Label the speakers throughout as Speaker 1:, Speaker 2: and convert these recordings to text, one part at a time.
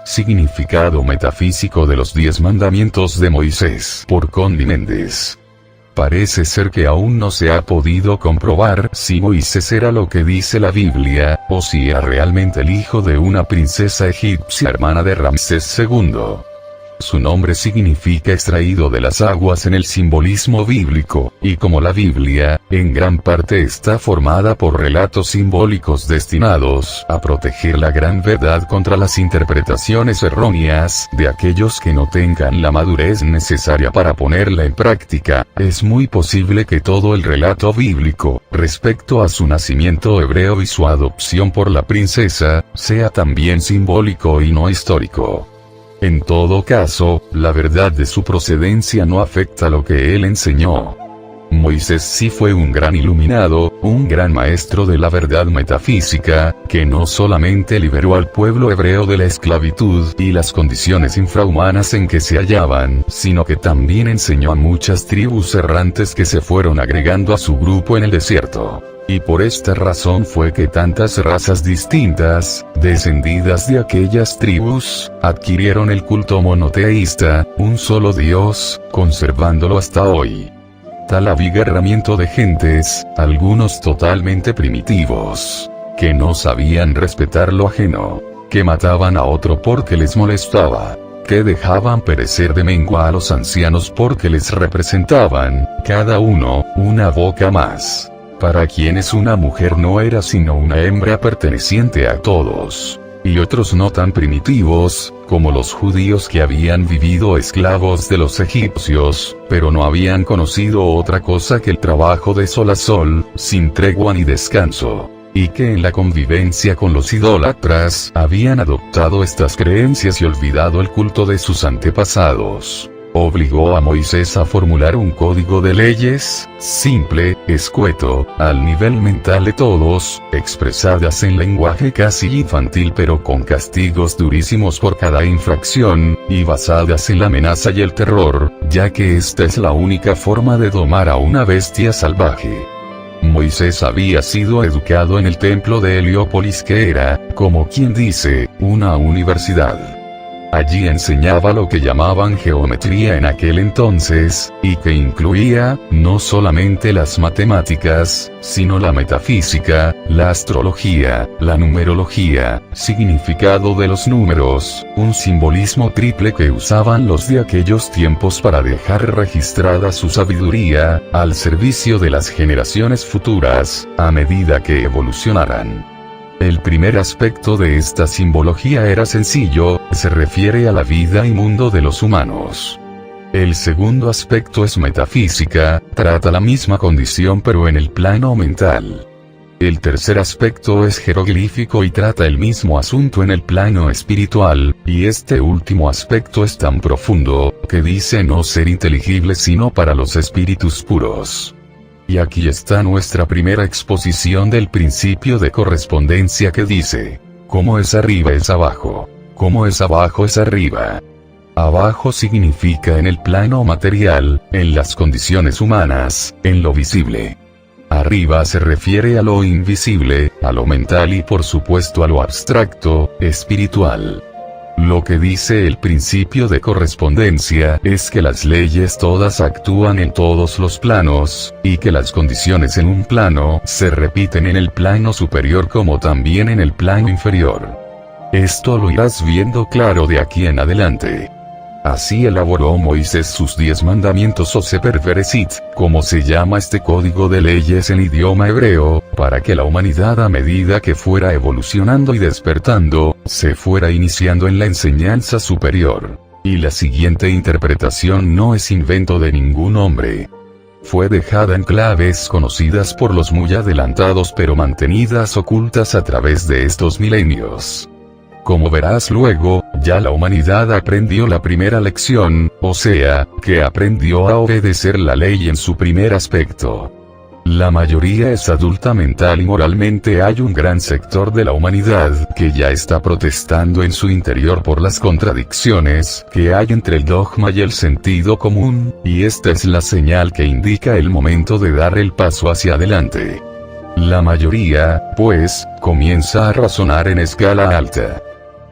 Speaker 1: Significado metafísico de los 10 mandamientos de Moisés, por Condy Méndez. Parece ser que aún no se ha podido comprobar si Moisés era lo que dice la Biblia, o si era realmente el hijo de una princesa egipcia hermana de Ramsés II. Su nombre significa extraído de las aguas en el simbolismo bíblico, y como la Biblia, en gran parte está formada por relatos simbólicos destinados a proteger la gran verdad contra las interpretaciones erróneas de aquellos que no tengan la madurez necesaria para ponerla en práctica, es muy posible que todo el relato bíblico, respecto a su nacimiento hebreo y su adopción por la princesa, sea también simbólico y no histórico. En todo caso, la verdad de su procedencia no afecta lo que él enseñó. Moisés sí fue un gran iluminado, un gran maestro de la verdad metafísica, que no solamente liberó al pueblo hebreo de la esclavitud y las condiciones infrahumanas en que se hallaban, sino que también enseñó a muchas tribus errantes que se fueron agregando a su grupo en el desierto. Y por esta razón fue que tantas razas distintas, descendidas de aquellas tribus, adquirieron el culto monoteísta, un solo Dios, conservándolo hasta hoy. Tal abigarramiento de gentes, algunos totalmente primitivos, que no sabían respetar lo ajeno, que mataban a otro porque les molestaba, que dejaban perecer de mengua a los ancianos porque les representaban, cada uno, una boca más. Para quienes una mujer no era sino una hembra perteneciente a todos. Y otros no tan primitivos, como los judíos que habían vivido esclavos de los egipcios, pero no habían conocido otra cosa que el trabajo de sol a sol, sin tregua ni descanso. Y que en la convivencia con los idólatras, habían adoptado estas creencias y olvidado el culto de sus antepasados. Obligó a Moisés a formular un código de leyes, simple, escueto, al nivel mental de todos, expresadas en lenguaje casi infantil pero con castigos durísimos por cada infracción, y basadas en la amenaza y el terror, ya que esta es la única forma de domar a una bestia salvaje. Moisés había sido educado en el templo de Heliópolis, que era, como quien dice, una universidad. Allí enseñaba lo que llamaban geometría en aquel entonces, y que incluía, no solamente las matemáticas, sino la metafísica, la astrología, la numerología, significado de los números, un simbolismo triple que usaban los de aquellos tiempos para dejar registrada su sabiduría, al servicio de las generaciones futuras, a medida que evolucionaran. El primer aspecto de esta simbología era sencillo, se refiere a la vida y mundo de los humanos. El segundo aspecto es metafísica, trata la misma condición pero en el plano mental. El tercer aspecto es jeroglífico y trata el mismo asunto en el plano espiritual, y este último aspecto es tan profundo, que dice no ser inteligible sino para los espíritus puros. Y aquí está nuestra primera exposición del principio de correspondencia que dice, como es arriba es abajo, como es abajo es arriba. Abajo significa en el plano material, en las condiciones humanas, en lo visible. Arriba se refiere a lo invisible, a lo mental y por supuesto a lo abstracto, espiritual. Lo que dice el principio de correspondencia es que las leyes todas actúan en todos los planos, y que las condiciones en un plano se repiten en el plano superior como también en el plano inferior. Esto lo irás viendo claro de aquí en adelante. Así elaboró Moisés sus 10 mandamientos o Sefer Bereshit, como se llama este código de leyes en idioma hebreo, para que la humanidad a medida que fuera evolucionando y despertando, se fuera iniciando en la enseñanza superior. Y la siguiente interpretación no es invento de ningún hombre. Fue dejada en claves conocidas por los muy adelantados pero mantenidas ocultas a través de estos milenios. Como verás luego, ya la humanidad aprendió la primera lección, o sea, que aprendió a obedecer la ley en su primer aspecto. La mayoría es adulta mental y moralmente hay un gran sector de la humanidad que ya está protestando en su interior por las contradicciones que hay entre el dogma y el sentido común, y esta es la señal que indica el momento de dar el paso hacia adelante. La mayoría, pues, comienza a razonar en escala alta.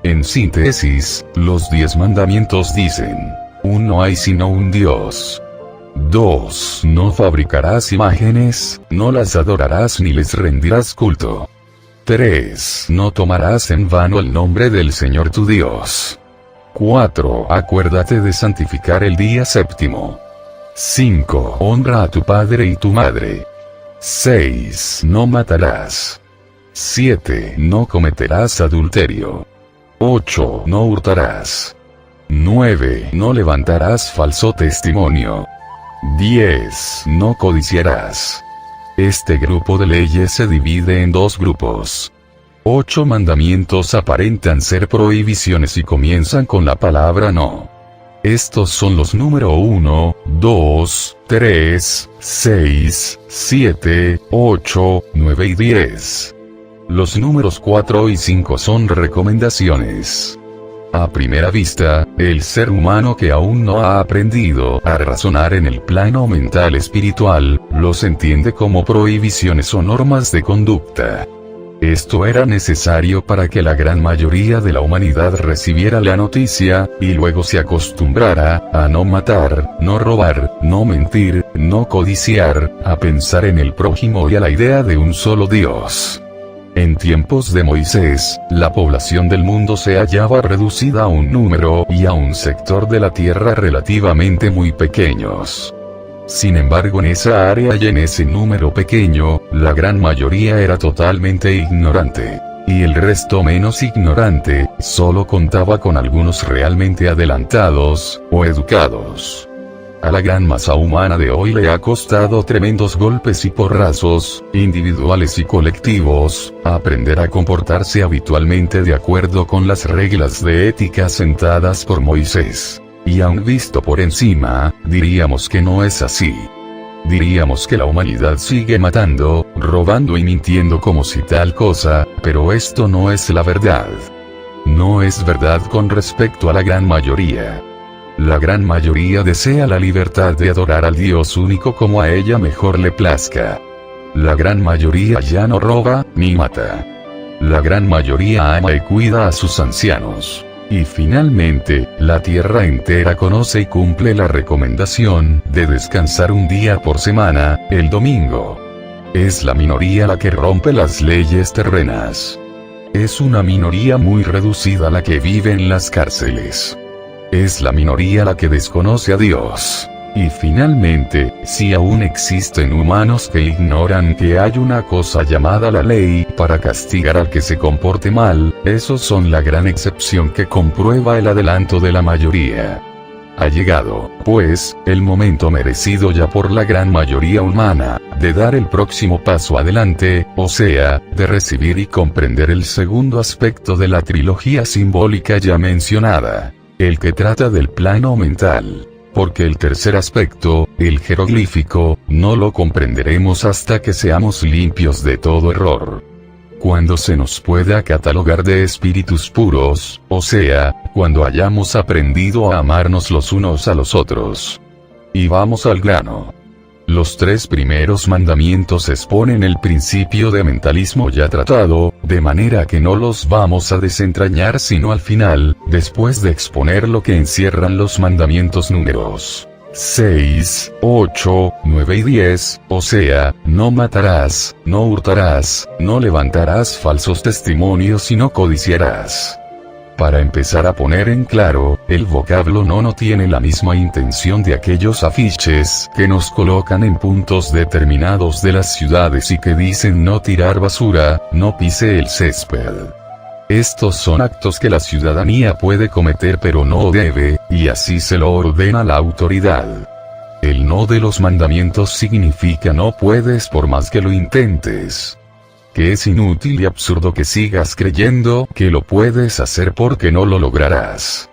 Speaker 1: En síntesis, los 10 mandamientos dicen: 1. No hay sino un Dios. 2. No fabricarás imágenes, no las adorarás ni les rendirás culto. 3. No tomarás en vano el nombre del Señor tu Dios. 4. Acuérdate de santificar el día séptimo. 5. Honra a tu padre y tu madre. 6. No matarás. 7. No cometerás adulterio. 8. No hurtarás. 9. No levantarás falso testimonio. 10. No codiciarás. Este grupo de leyes se divide en 2 grupos. 8 mandamientos aparentan ser prohibiciones y comienzan con la palabra no. Estos son los número 1, 2, 3, 6, 7, 8, 9 y 10. Los números 4 y 5 son recomendaciones. A primera vista, el ser humano que aún no ha aprendido a razonar en el plano mental espiritual, los entiende como prohibiciones o normas de conducta. Esto era necesario para que la gran mayoría de la humanidad recibiera la noticia, y luego se acostumbrara a no matar, no robar, no mentir, no codiciar, a pensar en el prójimo y a la idea de un solo Dios. En tiempos de Moisés, la población del mundo se hallaba reducida a un número y a un sector de la tierra relativamente muy pequeños. Sin embargo, en esa área y en ese número pequeño, la gran mayoría era totalmente ignorante. Y el resto menos ignorante, solo contaba con algunos realmente adelantados, o educados. A la gran masa humana de hoy le ha costado tremendos golpes y porrazos, individuales y colectivos, aprender a comportarse habitualmente de acuerdo con las reglas de ética sentadas por Moisés. Y aun visto por encima, diríamos que no es así. Diríamos que la humanidad sigue matando, robando y mintiendo como si tal cosa, pero esto no es la verdad. No es verdad con respecto a la gran mayoría. La gran mayoría desea la libertad de adorar al Dios único como a ella mejor le plazca. La gran mayoría ya no roba, ni mata. La gran mayoría ama y cuida a sus ancianos. Y finalmente, la tierra entera conoce y cumple la recomendación de descansar un día por semana, el domingo. Es la minoría la que rompe las leyes terrenas. Es una minoría muy reducida la que vive en las cárceles. Es la minoría la que desconoce a Dios. Y finalmente, si aún existen humanos que ignoran que hay una cosa llamada la ley para castigar al que se comporte mal, esos son la gran excepción que comprueba el adelanto de la mayoría. Ha llegado, pues, el momento merecido ya por la gran mayoría humana, de dar el próximo paso adelante, o sea, de recibir y comprender el segundo aspecto de la trilogía simbólica ya mencionada, el que trata del plano mental. Porque el tercer aspecto, el jeroglífico, no lo comprenderemos hasta que seamos limpios de todo error. Cuando se nos pueda catalogar de espíritus puros, o sea, cuando hayamos aprendido a amarnos los unos a los otros. Y vamos al grano. Los 3 primeros mandamientos exponen el principio de mentalismo ya tratado, de manera que no los vamos a desentrañar sino al final, después de exponer lo que encierran los mandamientos números 6, 8, 9 y 10, o sea, no matarás, no hurtarás, no levantarás falsos testimonios y no codiciarás. Para empezar a poner en claro, el vocablo no tiene la misma intención de aquellos afiches que nos colocan en puntos determinados de las ciudades y que dicen no tirar basura, no pise el césped. Estos son actos que la ciudadanía puede cometer pero no debe, y así se lo ordena la autoridad. El no de los mandamientos significa no puedes por más que lo intentes. Que es inútil y absurdo que sigas creyendo que lo puedes hacer porque no lo lograrás.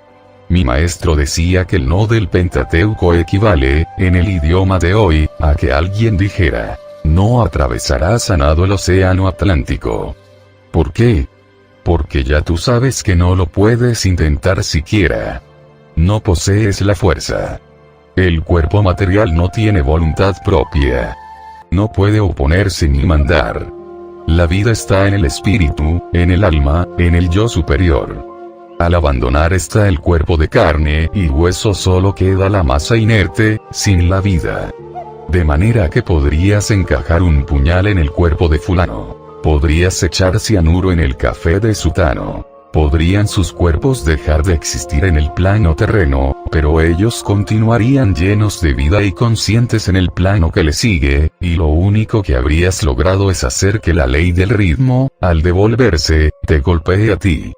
Speaker 1: Mi maestro decía que el no del Pentateuco equivale, en el idioma de hoy, a que alguien dijera, no atravesarás a nado el océano Atlántico. ¿Por qué? Porque ya tú sabes que no lo puedes intentar siquiera. No posees la fuerza. El cuerpo material no tiene voluntad propia. No puede oponerse ni mandar. La vida está en el espíritu, en el alma, en el yo superior. Al abandonar esta el cuerpo de carne y hueso solo queda la masa inerte, sin la vida. De manera que podrías encajar un puñal en el cuerpo de fulano. Podrías echar cianuro en el café de sutano. Podrían sus cuerpos dejar de existir en el plano terreno, pero ellos continuarían llenos de vida y conscientes en el plano que le sigue, y lo único que habrías logrado es hacer que la ley del ritmo, al devolverse, te golpee a ti.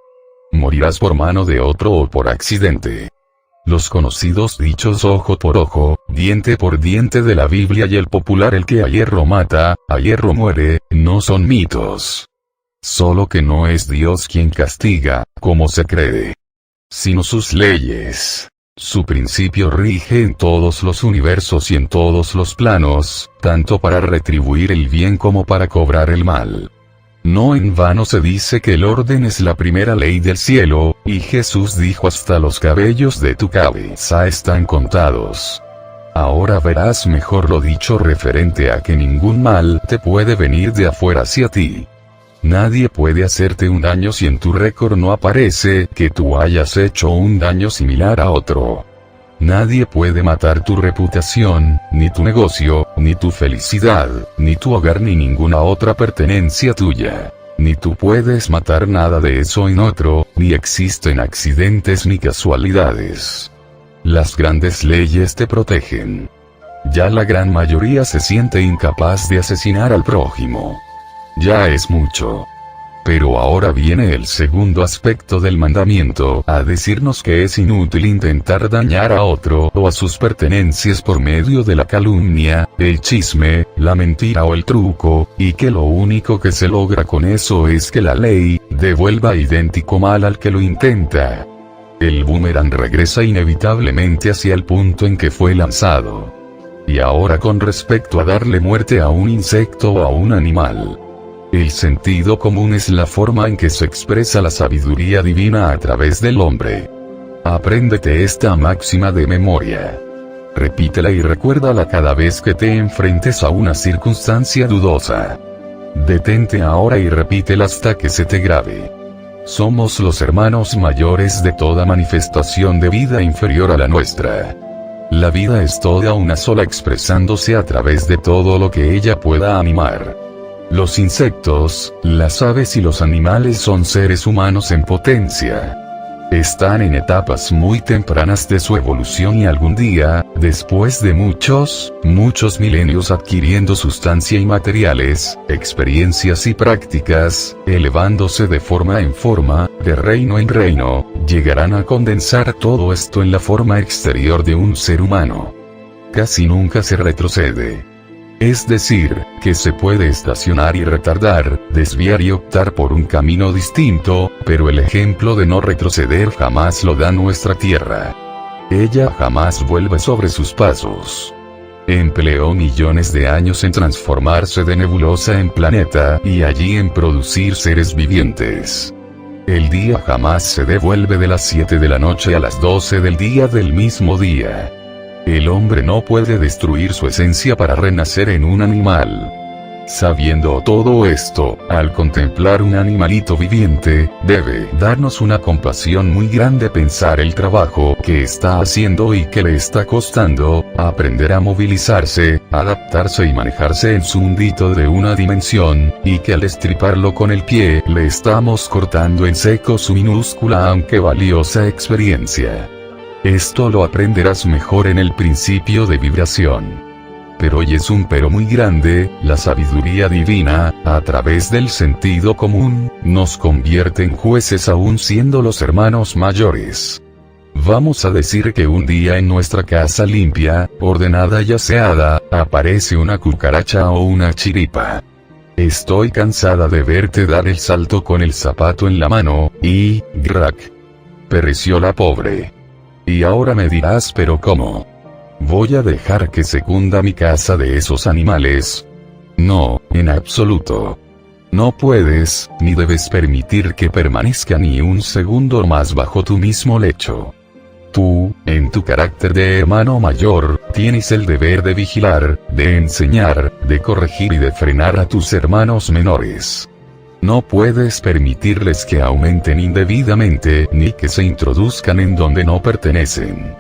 Speaker 1: Morirás por mano de otro o por accidente. Los conocidos dichos ojo por ojo, diente por diente de la Biblia y el popular el que a hierro mata, a hierro muere, no son mitos. Solo que no es Dios quien castiga, como se cree, sino sus leyes. Su principio rige en todos los universos y en todos los planos, tanto para retribuir el bien como para cobrar el mal. No en vano se dice que el orden es la primera ley del cielo, y Jesús dijo hasta los cabellos de tu cabeza están contados. Ahora verás mejor lo dicho referente a que ningún mal te puede venir de afuera hacia ti. Nadie puede hacerte un daño si en tu récord no aparece que tú hayas hecho un daño similar a otro. Nadie puede matar tu reputación, ni tu negocio, ni tu felicidad, ni tu hogar ni ninguna otra pertenencia tuya. Ni tú puedes matar nada de eso en otro, ni existen accidentes ni casualidades. Las grandes leyes te protegen. Ya la gran mayoría se siente incapaz de asesinar al prójimo. Ya es mucho. Pero ahora viene el segundo aspecto del mandamiento, a decirnos que es inútil intentar dañar a otro o a sus pertenencias por medio de la calumnia, el chisme, la mentira o el truco, y que lo único que se logra con eso es que la ley devuelva idéntico mal al que lo intenta. El boomerang regresa inevitablemente hacia el punto en que fue lanzado. Y ahora con respecto a darle muerte a un insecto o a un animal. El sentido común es la forma en que se expresa la sabiduría divina a través del hombre. Apréndete esta máxima de memoria. Repítela y recuérdala cada vez que te enfrentes a una circunstancia dudosa. Detente ahora y repítela hasta que se te grabe. Somos los hermanos mayores de toda manifestación de vida inferior a la nuestra. La vida es toda una sola expresándose a través de todo lo que ella pueda animar. Los insectos, las aves y los animales son seres humanos en potencia. Están en etapas muy tempranas de su evolución y algún día, después de muchos milenios adquiriendo sustancia y materiales, experiencias y prácticas, elevándose de forma en forma, de reino en reino, llegarán a condensar todo esto en la forma exterior de un ser humano. Casi nunca se retrocede. Es decir, que se puede estacionar y retardar, desviar y optar por un camino distinto, pero el ejemplo de no retroceder jamás lo da nuestra Tierra. Ella jamás vuelve sobre sus pasos. Empleó millones de años en transformarse de nebulosa en planeta y allí en producir seres vivientes. El día jamás se devuelve de las 7 de la noche a las 12 del día del mismo día. El hombre no puede destruir su esencia para renacer en un animal. Sabiendo todo esto, al contemplar un animalito viviente, debe darnos una compasión muy grande pensar el trabajo que está haciendo y que le está costando, aprender a movilizarse, adaptarse y manejarse en su mundito de una dimensión, y que al estriparlo con el pie le estamos cortando en seco su minúscula aunque valiosa experiencia. Esto lo aprenderás mejor en el principio de vibración. Pero hoy es un pero muy grande, la sabiduría divina, a través del sentido común, nos convierte en jueces aún siendo los hermanos mayores. Vamos a decir que un día en nuestra casa limpia, ordenada y aseada, aparece una cucaracha o una chiripa. Estoy cansada de verte dar el salto con el zapato en la mano, y, grac. Pereció la pobre. Y ahora me dirás, pero ¿cómo? ¿Voy a dejar que se cunda mi casa de esos animales? No, en absoluto. No puedes, ni debes permitir que permanezca ni un segundo más bajo tu mismo lecho. Tú, en tu carácter de hermano mayor, tienes el deber de vigilar, de enseñar, de corregir y de frenar a tus hermanos menores. No puedes permitirles que aumenten indebidamente ni que se introduzcan en donde no pertenecen.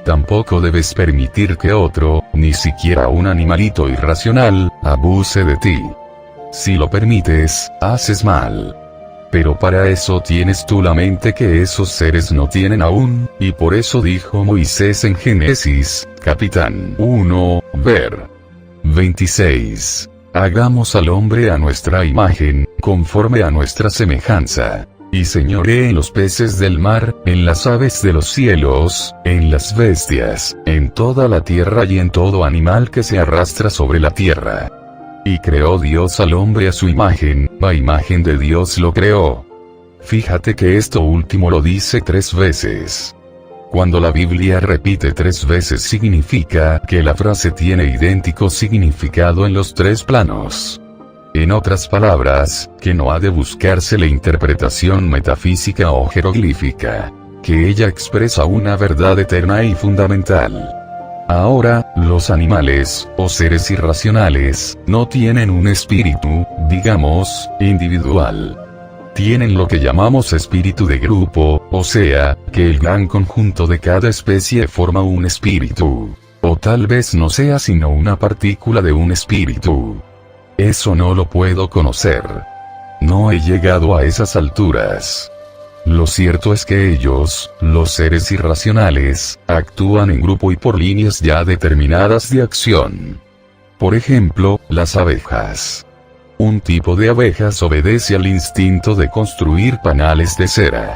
Speaker 1: Tampoco debes permitir que otro, ni siquiera un animalito irracional, abuse de ti. Si lo permites, haces mal. Pero para eso tienes tú la mente que esos seres no tienen aún, y por eso dijo Moisés en Génesis, capítulo 1, ver. 26. Hagamos al hombre a nuestra imagen, conforme a nuestra semejanza. Y señoree en los peces del mar, en las aves de los cielos, en las bestias, en toda la tierra y en todo animal que se arrastra sobre la tierra. Y creó Dios al hombre a su imagen, a imagen de Dios lo creó. Fíjate que esto último lo dice 3 veces. Cuando la Biblia repite 3 veces significa que la frase tiene idéntico significado en los 3 planos. En otras palabras, que no ha de buscarse la interpretación metafísica o jeroglífica, que ella expresa una verdad eterna y fundamental. Ahora, los animales, o seres irracionales, no tienen un espíritu, digamos, individual. Tienen lo que llamamos espíritu de grupo, o sea, que el gran conjunto de cada especie forma un espíritu. O tal vez no sea sino una partícula de un espíritu. Eso no lo puedo conocer. No he llegado a esas alturas. Lo cierto es que ellos, los seres irracionales, actúan en grupo y por líneas ya determinadas de acción. Por ejemplo, las abejas. Un tipo de abejas obedece al instinto de construir panales de cera.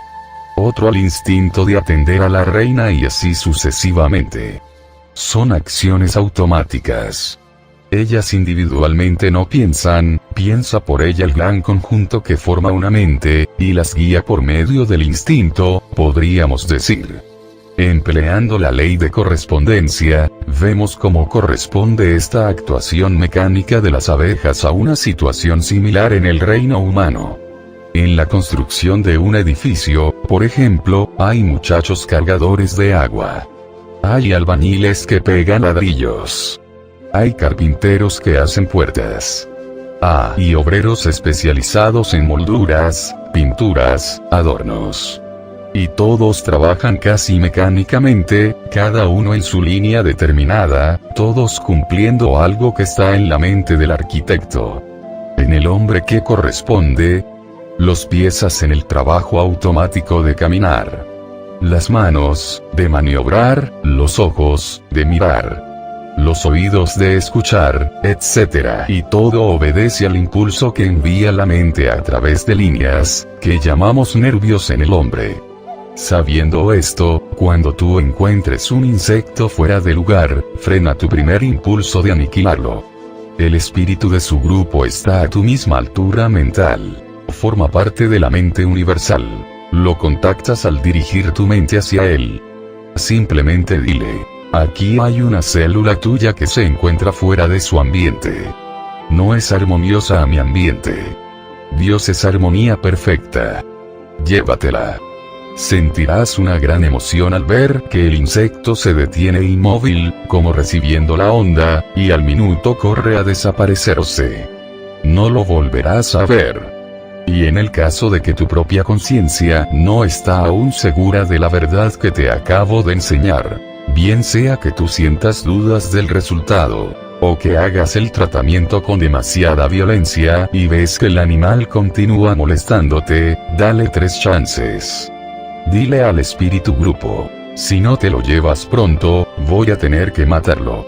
Speaker 1: Otro al instinto de atender a la reina y así sucesivamente. Son acciones automáticas. Ellas individualmente no piensan, piensa por ella el gran conjunto que forma una mente, y las guía por medio del instinto, podríamos decir. Empleando la ley de correspondencia, vemos cómo corresponde esta actuación mecánica de las abejas a una situación similar en el reino humano. En la construcción de un edificio, por ejemplo, hay muchachos cargadores de agua. Hay albañiles que pegan ladrillos. Hay carpinteros que hacen puertas. Y obreros especializados en molduras, pinturas, adornos. Y todos trabajan casi mecánicamente, cada uno en su línea determinada, todos cumpliendo algo que está en la mente del arquitecto. En el hombre que corresponde, los pies hacen el trabajo automático de caminar. Las manos, de maniobrar, los ojos, de mirar. Los oídos de escuchar, etc. Y todo obedece al impulso que envía la mente a través de líneas, que llamamos nervios en el hombre. Sabiendo esto, cuando tú encuentres un insecto fuera de lugar, frena tu primer impulso de aniquilarlo. El espíritu de su grupo está a tu misma altura mental. Forma parte de la mente universal. Lo contactas al dirigir tu mente hacia él. Simplemente dile: aquí hay una célula tuya que se encuentra fuera de su ambiente. No es armoniosa a mi ambiente. Dios es armonía perfecta. Llévatela. Sentirás una gran emoción al ver que el insecto se detiene inmóvil, como recibiendo la onda, y al minuto corre a desaparecerse. No lo volverás a ver. Y en el caso de que tu propia conciencia no está aún segura de la verdad que te acabo de enseñar, bien sea que tú sientas dudas del resultado, o que hagas el tratamiento con demasiada violencia y ves que el animal continúa molestándote, dale 3 chances. Dile al espíritu grupo: si no te lo llevas pronto, voy a tener que matarlo.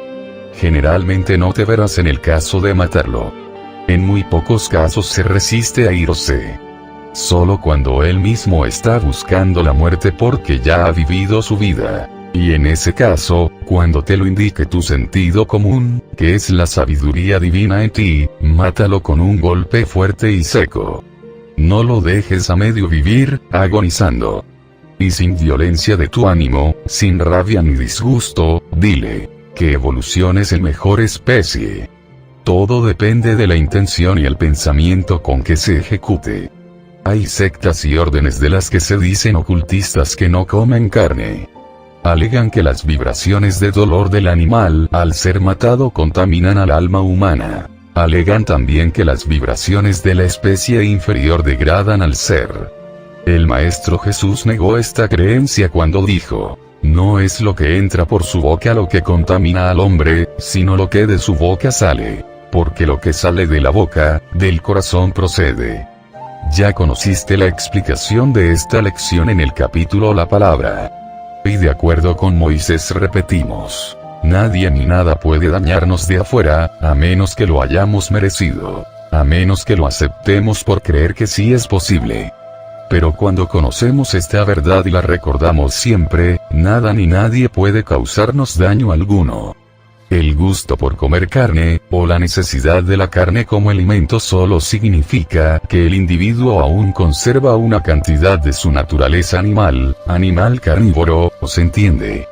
Speaker 1: Generalmente no te verás en el caso de matarlo. En muy pocos casos se resiste a irse. Solo cuando él mismo está buscando la muerte porque ya ha vivido su vida. Y en ese caso, cuando te lo indique tu sentido común, que es la sabiduría divina en ti, mátalo con un golpe fuerte y seco. No lo dejes a medio vivir, agonizando. Y sin violencia de tu ánimo, sin rabia ni disgusto, dile que evolución es el mejor especie. Todo depende de la intención y el pensamiento con que se ejecute. Hay sectas y órdenes de las que se dicen ocultistas que no comen carne. Alegan que las vibraciones de dolor del animal al ser matado contaminan al alma humana. Alegan también que las vibraciones de la especie inferior degradan al ser. El Maestro Jesús negó esta creencia cuando dijo: no es lo que entra por su boca lo que contamina al hombre, sino lo que de su boca sale. Porque lo que sale de la boca, del corazón procede. Ya conociste la explicación de esta lección en el capítulo La Palabra. Y de acuerdo con Moisés repetimos: nadie ni nada puede dañarnos de afuera, a menos que lo hayamos merecido. A menos que lo aceptemos por creer que sí es posible. Pero cuando conocemos esta verdad y la recordamos siempre, nada ni nadie puede causarnos daño alguno. El gusto por comer carne, o la necesidad de la carne como alimento solo significa que el individuo aún conserva una cantidad de su naturaleza animal carnívoro, ¿se entiende?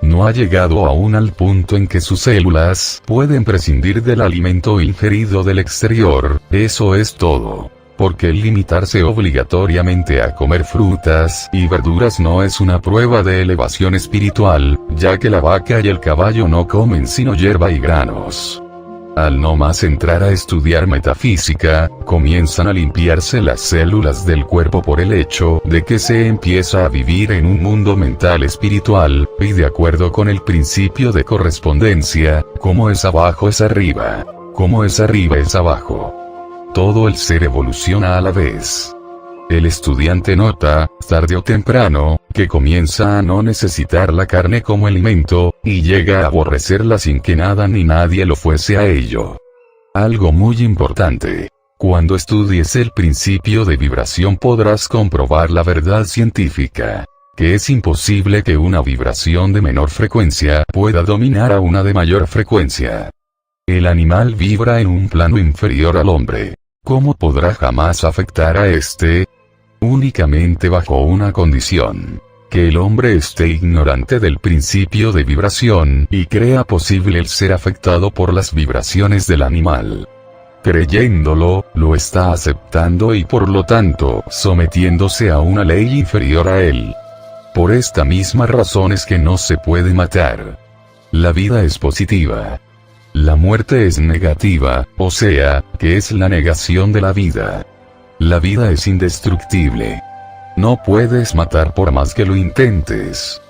Speaker 1: No ha llegado aún al punto en que sus células pueden prescindir del alimento ingerido del exterior, eso es todo. Porque el limitarse obligatoriamente a comer frutas y verduras no es una prueba de elevación espiritual, ya que la vaca y el caballo no comen sino hierba y granos. Al no más entrar a estudiar metafísica, comienzan a limpiarse las células del cuerpo por el hecho de que se empieza a vivir en un mundo mental espiritual, y de acuerdo con el principio de correspondencia, como es abajo es arriba, como es arriba es abajo. Todo el ser evoluciona a la vez. El estudiante nota, tarde o temprano, que comienza a no necesitar la carne como alimento, y llega a aborrecerla sin que nada ni nadie lo fuese a ello. Algo muy importante. Cuando estudies el principio de vibración podrás comprobar la verdad científica. Que es imposible que una vibración de menor frecuencia pueda dominar a una de mayor frecuencia. El animal vibra en un plano inferior al hombre. ¿Cómo podrá jamás afectar a este? Únicamente bajo una condición. Que el hombre esté ignorante del principio de vibración y crea posible el ser afectado por las vibraciones del animal. Creyéndolo, lo está aceptando y por lo tanto, sometiéndose a una ley inferior a él. Por esta misma razón es que no se puede matar. La vida es positiva. La muerte es negativa, o sea, que es la negación de la vida. La vida es indestructible. No puedes matar por más que lo intentes.